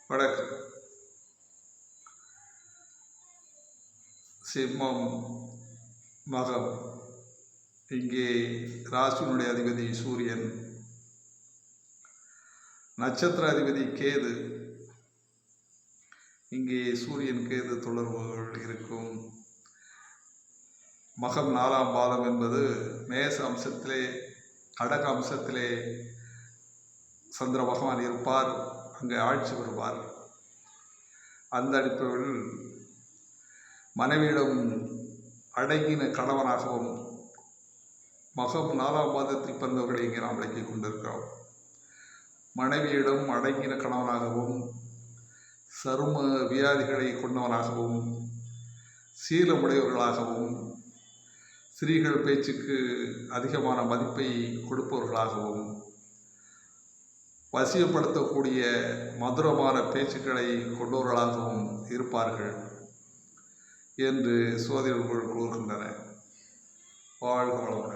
வடக்கு சிம்மம் மகம். இங்கே ராசியினுடைய அதிபதி சூரியன், நட்சத்திர அதிபதி கேது. இங்கே சூரியன் கேது தொடர்புகள் இருக்கும். மகம் 4ஆம் பாதம் என்பது மேச அம்சத்திலே கடக அம்சத்திலே சந்திர பகவான் இருப்பார், அங்கே ஆட்சி வருவார். அந்த அடிப்படையில் மனைவியிடம் அடங்கின கணவனாகவும் மகம் 4ஆம் பாதத்தில் பிறந்தவர்களை இங்கே நாம் விளக்கிக் கொண்டிருக்கிறோம். மனைவியிடம் அடங்கின கணவனாகவும் சரும வியாதிகளை கொண்டவனாகவும் சீலமுடையவர்களாகவும் ஸ்திரீகள் பேச்சுக்கு அதிகமான மதிப்பை கொடுப்பவர்களாகவும் வசியப்படுத்தக்கூடிய மதுரமான பேச்சுக்களை கொண்டவர்களாகவும் இருப்பார்கள் என்று சோதிடர்கள் கூறுகின்றனர். வாழ்க வளமுடன்.